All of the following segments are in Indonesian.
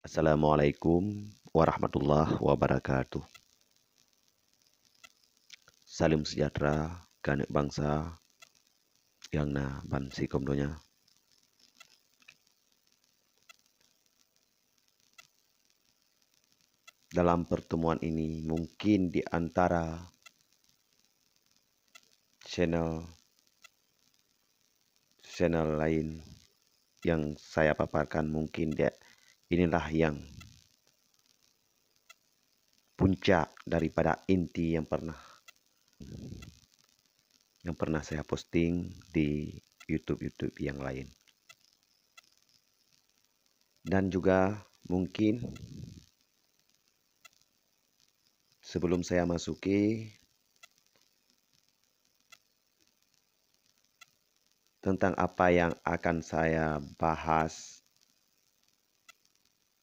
Assalamualaikum warahmatullahi wabarakatuh. Salam sejahtera kanak bangsa yang na bansi komdonya. Dalam pertemuan ini mungkin di antara channel lain yang saya paparkan mungkin inilah yang puncak daripada inti yang pernah saya posting di YouTube yang lain. Dan juga mungkin sebelum saya masuki tentang apa yang akan saya bahas,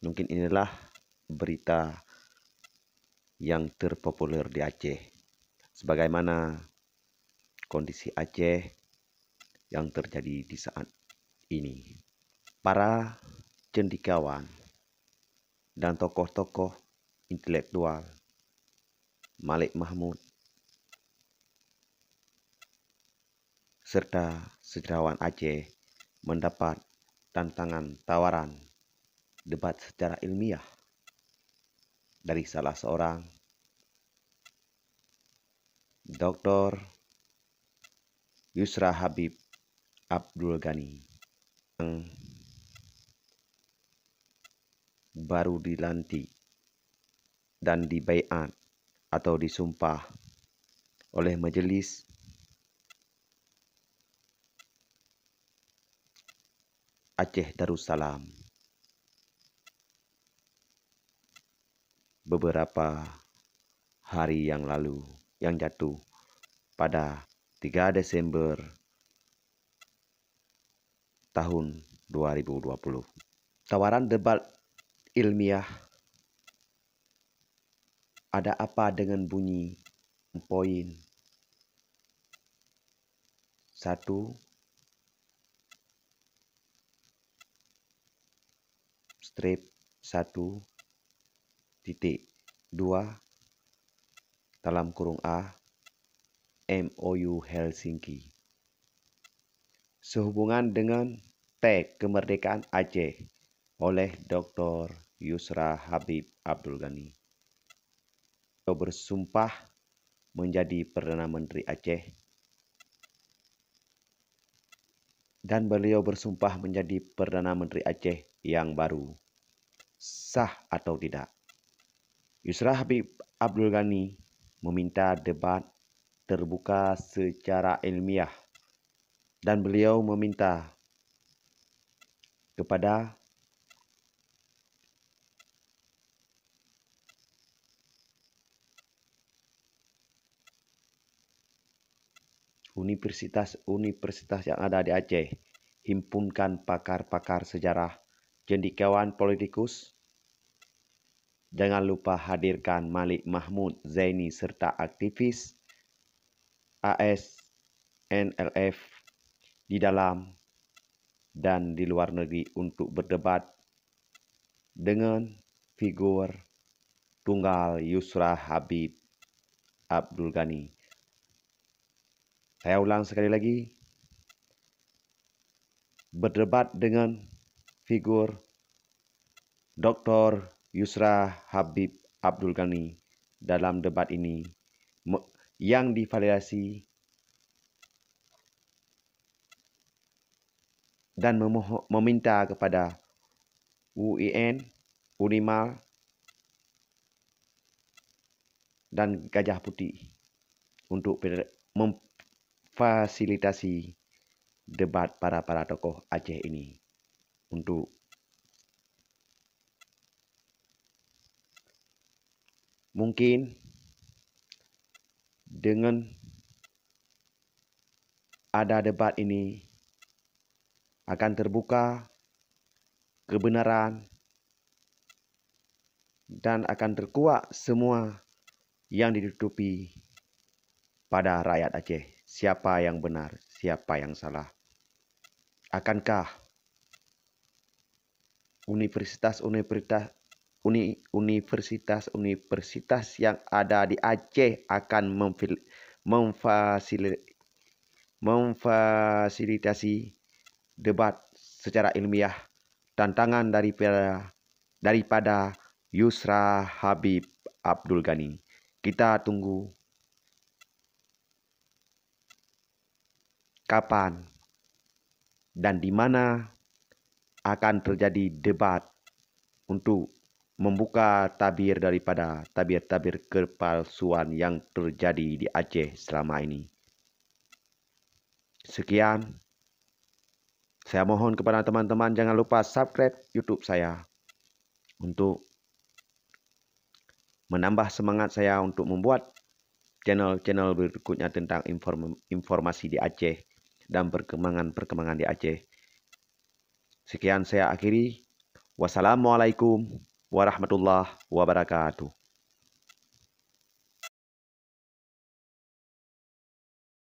mungkin inilah berita yang terpopuler di Aceh. Sebagaimana kondisi Aceh yang terjadi di saat ini. Para cendekiawan dan tokoh-tokoh intelektual Malik Mahmud serta sejarawan Aceh mendapat tantangan tawaran debat secara ilmiah dari salah seorang Dr. Yusra Habib Abdul Ghani yang baru dilantik dan dibaiat atau disumpah oleh Majelis Aceh Darussalam beberapa hari yang lalu, yang jatuh pada 3 Desember tahun 2020. Tawaran debat ilmiah ada apa dengan bunyi poin 1 strip 1 titik 2 dalam kurung A MOU Helsinki sehubungan dengan tag kemerdekaan Aceh oleh Dr. Yusra Habib Abdul Ghani. Beliau bersumpah menjadi Perdana Menteri Aceh dan beliau bersumpah menjadi Perdana Menteri Aceh yang baru. Sah atau tidak? Yusra Habib Abdul Ghani meminta debat terbuka secara ilmiah dan beliau meminta kepada universitas yang ada di Aceh, himpunkan pakar-pakar sejarah, cendekiawan politikus. Jangan lupa hadirkan Malik Mahmud Zaini serta aktivis ASNLF di dalam dan di luar negeri untuk berdebat dengan figur tunggal Yusra Habib Abdul Ghani. Saya ulang sekali lagi, berdebat dengan figur Dr. Yusra Habib Abdul Ghani dalam debat ini yang divalidasi dan meminta kepada UIN, Unimal, dan Gajah Putih untuk memfasilitasi debat para tokoh Aceh ini untuk mungkin dengan ada debat ini akan terbuka kebenaran dan akan terkuak semua yang ditutupi pada rakyat Aceh. Siapa yang benar, siapa yang salah. Akankah universitas yang ada di Aceh akan memfasilitasi debat secara ilmiah. Tantangan daripada Yusra Habib Abdul Ghani. Kita tunggu kapan dan di mana akan terjadi debat untuk membuka tabir daripada tabir-tabir kepalsuan yang terjadi di Aceh selama ini. Sekian. Saya mohon kepada teman-teman jangan lupa subscribe YouTube saya untuk menambah semangat saya untuk membuat channel-channel berikutnya tentang informasi di Aceh dan perkembangan di Aceh. Sekian saya akhiri. Wassalamualaikum warahmatullahi wabarakatuh.